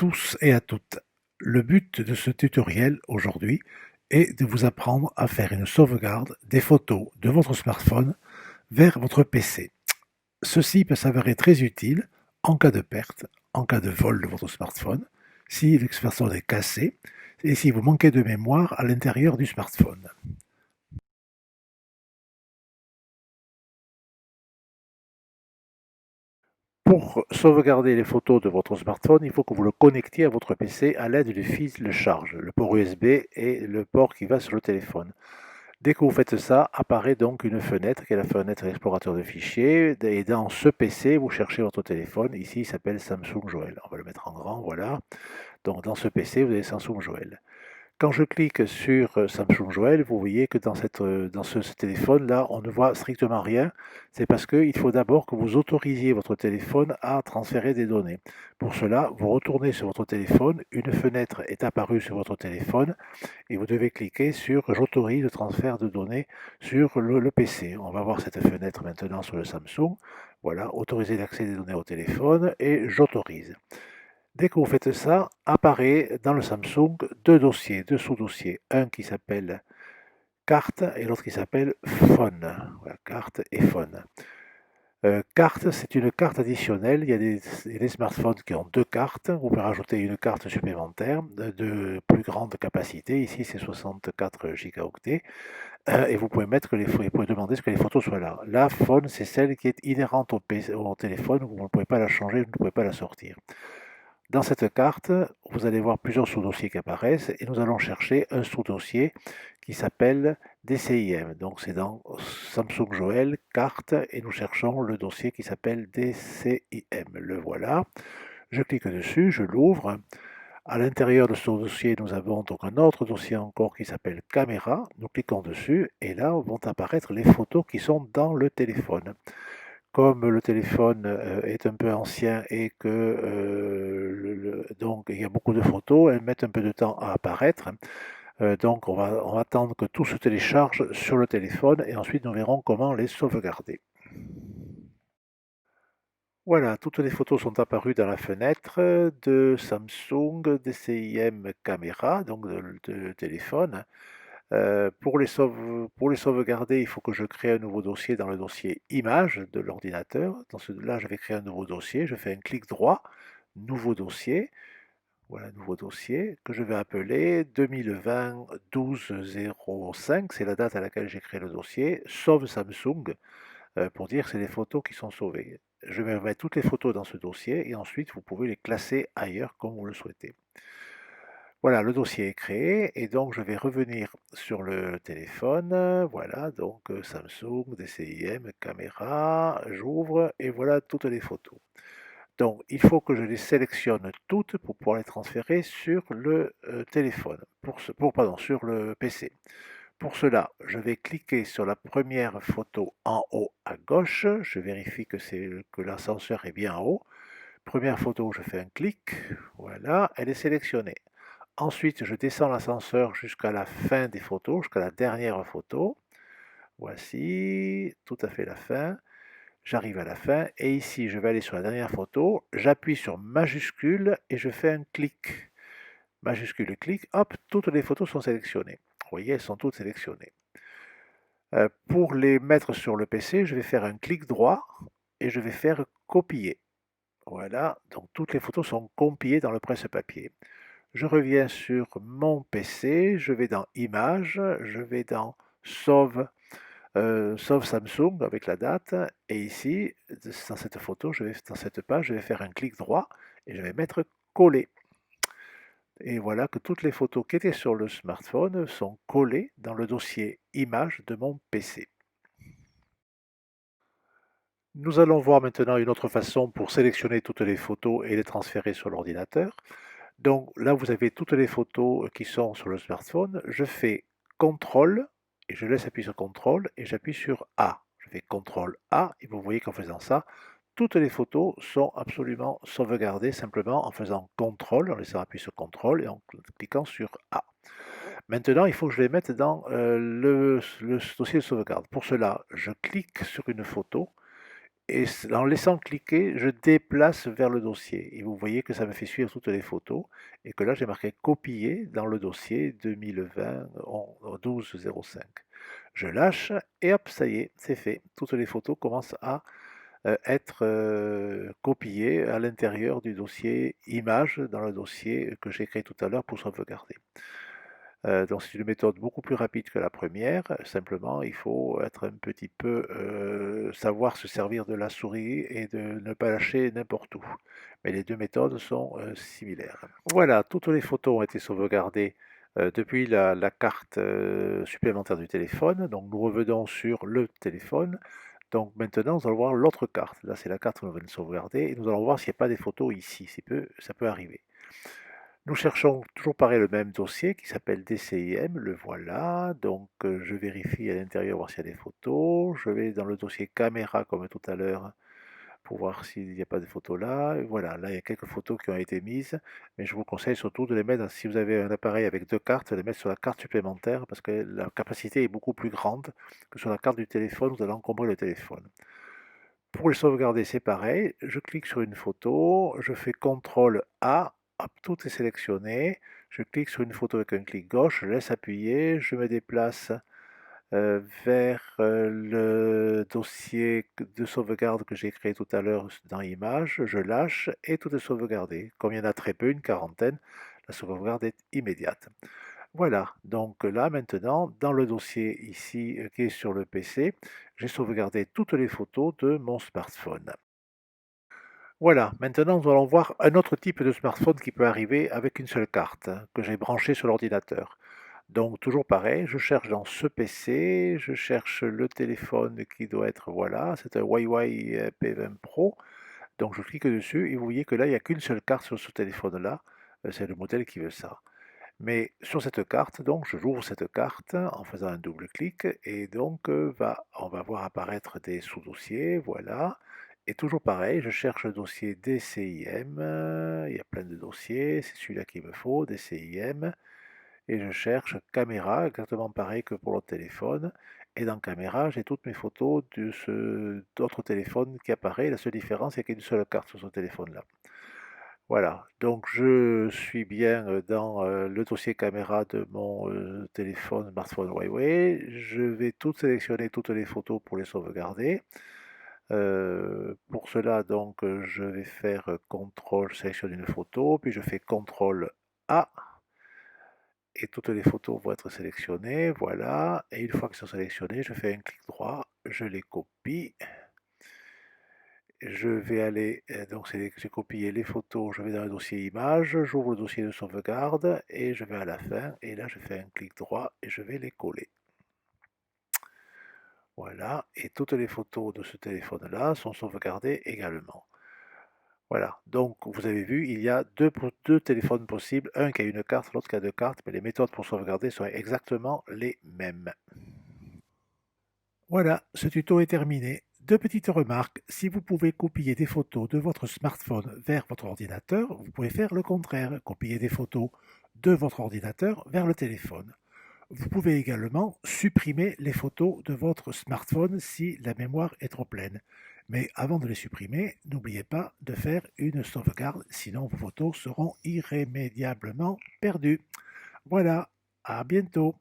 tous et à toutes. Le but de ce tutoriel aujourd'hui est de vous apprendre à faire une sauvegarde des photos de votre smartphone vers votre PC. Ceci peut s'avérer très utile en cas de perte, en cas de vol de votre smartphone, si le smartphone est cassé et si vous manquez de mémoire à l'intérieur du smartphone. Pour sauvegarder les photos de votre smartphone, il faut que vous le connectiez à votre PC à l'aide du fil de charge, le port USB et le port qui va sur le téléphone. Dès que vous faites ça, apparaît donc une fenêtre qui est la fenêtre explorateur de fichiers. Et dans ce PC, vous cherchez votre téléphone. Ici, il s'appelle Samsung Joel. On va le mettre en grand, voilà. Donc dans ce PC, vous avez Samsung Joel. Quand je clique sur Samsung Joel, vous voyez que dans ce téléphone-là, on ne voit strictement rien. C'est parce qu'il faut d'abord que vous autorisiez votre téléphone à transférer des données. Pour cela, vous retournez sur votre téléphone, une fenêtre est apparue sur votre téléphone et vous devez cliquer sur «J'autorise le transfert de données sur le PC». On va voir cette fenêtre maintenant sur le Samsung. Voilà, autoriser l'accès des données au téléphone et «J'autorise». Dès que vous faites ça, apparaît dans le Samsung deux dossiers, deux sous-dossiers. Un qui s'appelle carte et l'autre qui s'appelle phone. Voilà, carte et phone. Carte, c'est une carte additionnelle. Il y a des smartphones qui ont deux cartes. Vous pouvez rajouter une carte supplémentaire de plus grande capacité. Ici, c'est 64 gigaoctets. Et vous pouvez mettre que vous pouvez demander ce que les photos soient là. La phone, c'est celle qui est inhérente au téléphone. Vous ne pouvez pas la changer, vous ne pouvez pas la sortir. Dans cette carte, vous allez voir plusieurs sous-dossiers qui apparaissent et nous allons chercher un sous-dossier qui s'appelle DCIM. Donc c'est dans Samsung Joel, carte, et nous cherchons le dossier qui s'appelle DCIM. Le voilà. Je clique dessus, je l'ouvre. À l'intérieur de ce dossier, nous avons donc un autre dossier encore qui s'appelle caméra. Nous cliquons dessus et là vont apparaître les photos qui sont dans le téléphone. Comme le téléphone est un peu ancien et que donc il y a beaucoup de photos, elles mettent un peu de temps à apparaître. Donc on va attendre que tout se télécharge sur le téléphone et ensuite nous verrons comment les sauvegarder. Voilà, toutes les photos sont apparues dans la fenêtre de Samsung DCIM Camera, donc de téléphone. Pour les sauvegarder, il faut que je crée un nouveau dossier dans le dossier images de l'ordinateur. Dans celui-là, je vais créer un nouveau dossier. Je fais un clic droit, nouveau dossier. Voilà, nouveau dossier que je vais appeler 2020 12-05. C'est la date à laquelle j'ai créé le dossier. Sauve Samsung pour dire que c'est les photos qui sont sauvées. Je vais mettre toutes les photos dans ce dossier et ensuite vous pouvez les classer ailleurs comme vous le souhaitez. Voilà, le dossier est créé et donc je vais revenir sur le téléphone. Voilà, donc Samsung, DCIM, caméra, j'ouvre et voilà toutes les photos. Donc il faut que je les sélectionne toutes pour pouvoir les transférer sur le téléphone, pardon, sur le PC. Pour cela, je vais cliquer sur la première photo en haut à gauche. Je vérifie que l'ascenseur est bien en haut. Première photo, je fais un clic. Voilà, elle est sélectionnée. Ensuite, je descends l'ascenseur jusqu'à la fin des photos, jusqu'à la dernière photo. Voici, tout à fait la fin. J'arrive à la fin et ici, je vais aller sur la dernière photo. J'appuie sur majuscule et je fais un clic. Majuscule, clic, hop, toutes les photos sont sélectionnées. Vous voyez, elles sont toutes sélectionnées. Pour les mettre sur le PC, je vais faire un clic droit et je vais faire copier. Voilà, donc toutes les photos sont compilées dans le presse-papier. Je reviens sur mon PC, je vais dans Images, je vais dans Sauve, Sauve Samsung avec la date, et ici, dans cette photo, dans cette page, je vais faire un clic droit et je vais mettre Coller. Et voilà que toutes les photos qui étaient sur le smartphone sont collées dans le dossier Images de mon PC. Nous allons voir maintenant une autre façon pour sélectionner toutes les photos et les transférer sur l'ordinateur. Donc là, vous avez toutes les photos qui sont sur le smartphone. Je fais CTRL et je laisse appuyer sur CTRL et j'appuie sur A. Je fais CTRL A et vous voyez qu'en faisant ça, toutes les photos sont absolument sauvegardées simplement en faisant CTRL, en laissant appuyer sur CTRL et en cliquant sur A. Maintenant, il faut que je les mette dans le dossier de sauvegarde. Pour cela, je clique sur une photo et en laissant cliquer, je déplace vers le dossier. Et vous voyez que ça me fait suivre toutes les photos et que là, j'ai marqué copier dans le dossier 2020 12-05. Je lâche et hop, ça y est, c'est fait. Toutes les photos commencent à être copiées à l'intérieur du dossier images dans le dossier que j'ai créé tout à l'heure pour sauvegarder. Donc c'est une méthode beaucoup plus rapide que la première, simplement il faut être un petit peu, savoir se servir de la souris et de ne pas lâcher n'importe où. Mais les 2 méthodes sont, similaires. Voilà, toutes les photos ont été sauvegardées, depuis la carte, supplémentaire du téléphone. Donc nous revenons sur le téléphone. Donc maintenant nous allons voir l'autre carte. Là c'est la carte que nous venons de sauvegarder et nous allons voir s'il n'y a pas des photos ici, ça peut arriver. Nous cherchons toujours pareil le même dossier qui s'appelle DCIM, le voilà. Donc je vérifie à l'intérieur voir s'il y a des photos. Je vais dans le dossier caméra comme tout à l'heure pour voir s'il n'y a pas de photos là. Et voilà, là il y a quelques photos qui ont été mises, mais je vous conseille surtout de les mettre, si vous avez un appareil avec 2 cartes, de les mettre sur la carte supplémentaire parce que la capacité est beaucoup plus grande que sur la carte du téléphone, vous allez encombrer le téléphone. Pour les sauvegarder, c'est pareil, je clique sur une photo, je fais CTRL A, hop, tout est sélectionné, je clique sur une photo avec un clic gauche, je laisse appuyer, je me déplace vers le dossier de sauvegarde que j'ai créé tout à l'heure dans Images, je lâche et tout est sauvegardé. Comme il y en a très peu, une quarantaine, la sauvegarde est immédiate. Voilà, donc là maintenant, dans le dossier ici qui est sur le PC, j'ai sauvegardé toutes les photos de mon smartphone. Voilà, maintenant nous allons voir un autre type de smartphone qui peut arriver avec une seule carte, hein, que j'ai branchée sur l'ordinateur. Donc toujours pareil, je cherche dans ce PC, je cherche le téléphone qui doit être, voilà, c'est un Huawei P20 Pro. Donc je clique dessus et vous voyez que là, il n'y a qu'une seule carte sur ce téléphone-là, c'est le modèle qui veut ça. Mais sur cette carte, donc, je l'ouvre cette carte en faisant un double clic et donc on va voir apparaître des sous-dossiers, voilà. Et toujours pareil, je cherche le dossier DCIM, il y a plein de dossiers, c'est celui-là qu'il me faut, DCIM, et je cherche caméra, exactement pareil que pour l'autre téléphone. Et dans caméra, j'ai toutes mes photos d'autre téléphone qui apparaît. La seule différence, c'est qu'il y a une seule carte sur ce téléphone-là. Voilà, donc je suis bien dans le dossier caméra de mon téléphone, smartphone Huawei. Je vais toutes sélectionner toutes les photos pour les sauvegarder. Pour cela, donc, je vais faire CTRL, je sélectionne une photo, puis je fais CTRL A, et toutes les photos vont être sélectionnées, voilà. Et une fois qu'elles sont sélectionnées, je fais un clic droit, je les copie. Je vais aller, donc j'ai copié les photos, je vais dans le dossier images, j'ouvre le dossier de sauvegarde et je vais à la fin et là je fais un clic droit et je vais les coller. Voilà, et toutes les photos de ce téléphone-là sont sauvegardées également. Voilà, donc vous avez vu, il y a deux téléphones possibles, un qui a une carte, l'autre qui a 2 cartes, mais les méthodes pour sauvegarder sont exactement les mêmes. Voilà, ce tuto est terminé. Deux petites remarques. Si vous pouvez copier des photos de votre smartphone vers votre ordinateur, vous pouvez faire le contraire, copier des photos de votre ordinateur vers le téléphone. Vous pouvez également supprimer les photos de votre smartphone si la mémoire est trop pleine. Mais avant de les supprimer, n'oubliez pas de faire une sauvegarde, sinon vos photos seront irrémédiablement perdues. Voilà, à bientôt.